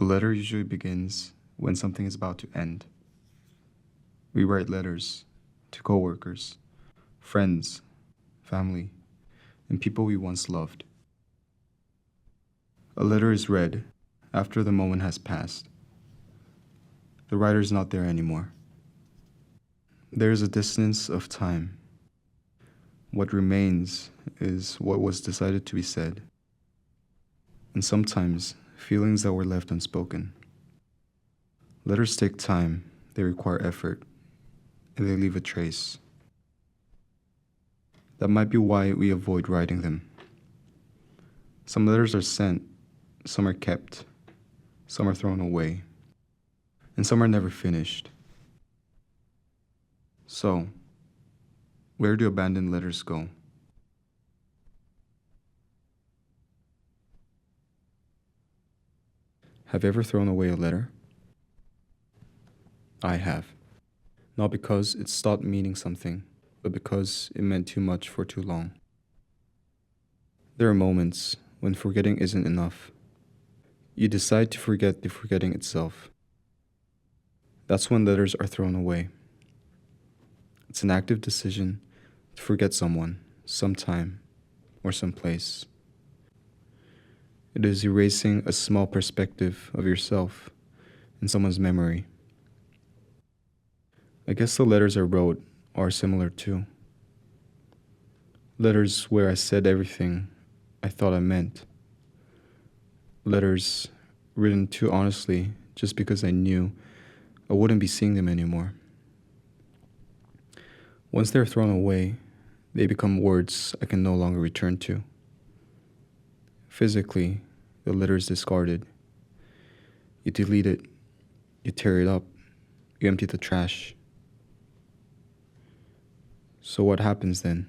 A letter usually begins when something is about to end. We write letters to coworkers, friends, family, and people we once loved. A letter is read after the moment has passed. The writer is not there anymore. There is a distance of time. What remains is what was decided to be said, and sometimes feelings that were left unspoken. Letters take time, they require effort, and they leave a trace. That might be why we avoid writing them. Some letters are sent, some are kept, some are thrown away, and some are never finished. So, where do abandoned letters go? Have you ever thrown away a letter? I have. Not because it stopped meaning something, but because it meant too much for too long. There are moments when forgetting isn't enough. You decide to forget the forgetting itself. That's when letters are thrown away. It's an active decision to forget someone, sometime, or someplace. It is erasing a small perspective of yourself in someone's memory. I guess the letters I wrote are similar too. Letters where I said everything I thought I meant. Letters written too honestly just because I knew I wouldn't be seeing them anymore. Once they're thrown away, they become words I can no longer return to. Physically, the letter is discarded. You delete it, you tear it up, you empty the trash. So what happens then?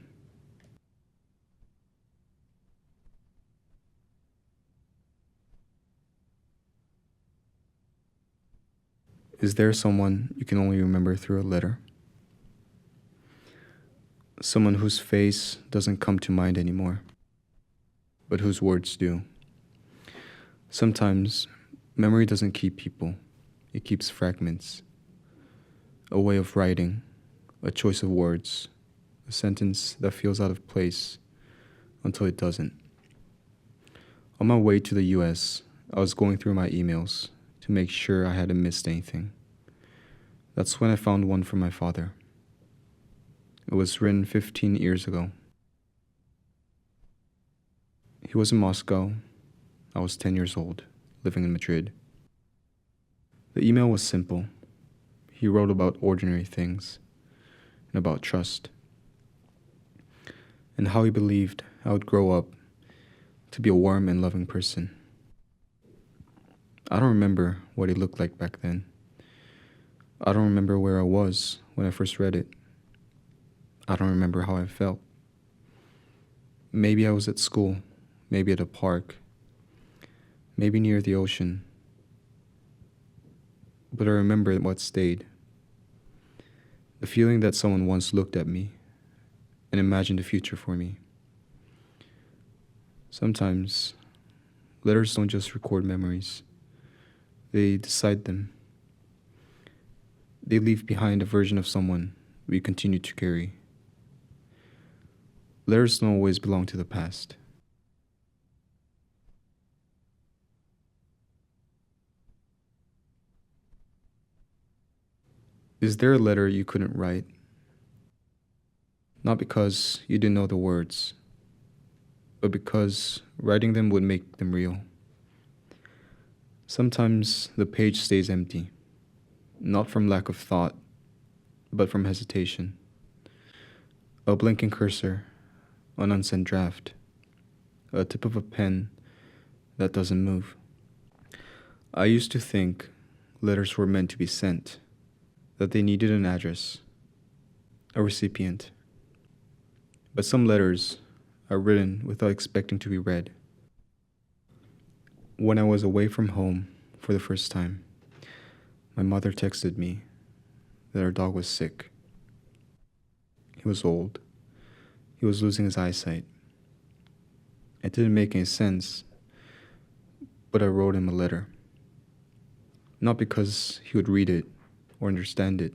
Is there someone you can only remember through a letter? Someone whose face doesn't come to mind anymore, but whose words do. Sometimes, memory doesn't keep people, it keeps fragments. A way of writing, a choice of words, a sentence that feels out of place until it doesn't. On my way to the US, I was going through my emails to make sure I hadn't missed anything. That's when I found one from my father. It was written 15 years ago. He was in Moscow. I was 10 years old, living in Madrid. The email was simple. He wrote about ordinary things and about trust, and how he believed I would grow up to be a warm and loving person. I don't remember what he looked like back then. I don't remember where I was when I first read it. I don't remember how I felt. Maybe I was at school, maybe at a park, maybe near the ocean. But I remember what stayed. The feeling that someone once looked at me and imagined a future for me. Sometimes, letters don't just record memories. They decide them. They leave behind a version of someone we continue to carry. Letters don't always belong to the past. Is there a letter you couldn't write? Not because you didn't know the words, but because writing them would make them real. Sometimes the page stays empty, not from lack of thought, but from hesitation. A blinking cursor, an unsent draft, a tip of a pen that doesn't move. I used to think letters were meant to be sent, that they needed an address, a recipient. But some letters are written without expecting to be read. When I was away from home for the first time, my mother texted me that our dog was sick. He was old. He was losing his eyesight. It didn't make any sense, but I wrote him a letter. Not because he would read it or understand it,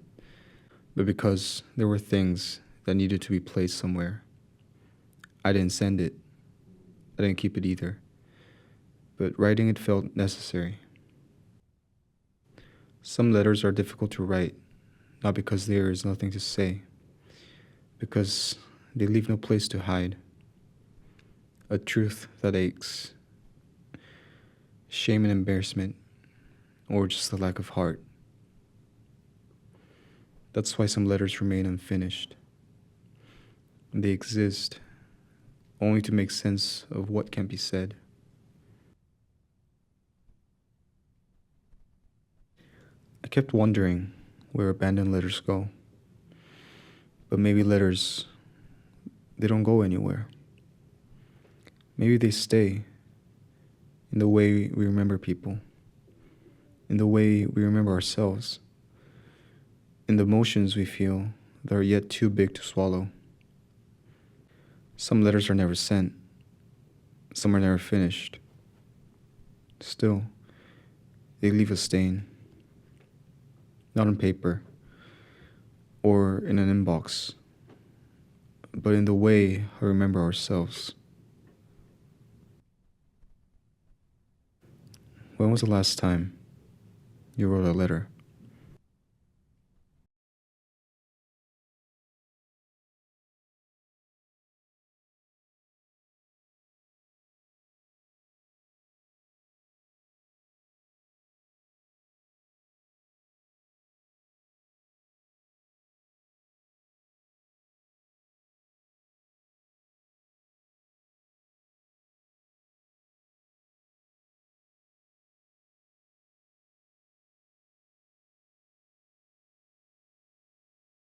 but because there were things that needed to be placed somewhere. I didn't send it. I didn't keep it either. But writing it felt necessary. Some letters are difficult to write, not because there is nothing to say, because they leave no place to hide. A truth that aches, shame and embarrassment, or just a lack of heart. That's why some letters remain unfinished. They exist only to make sense of what can be said. I kept wondering where abandoned letters go. But maybe letters, they don't go anywhere. Maybe they stay in the way we remember people, in the way we remember ourselves, in the emotions we feel that are yet too big to swallow. Some letters are never sent. Some are never finished. Still, they leave a stain. Not on paper or in an inbox, but in the way I remember ourselves. When was the last time you wrote a letter?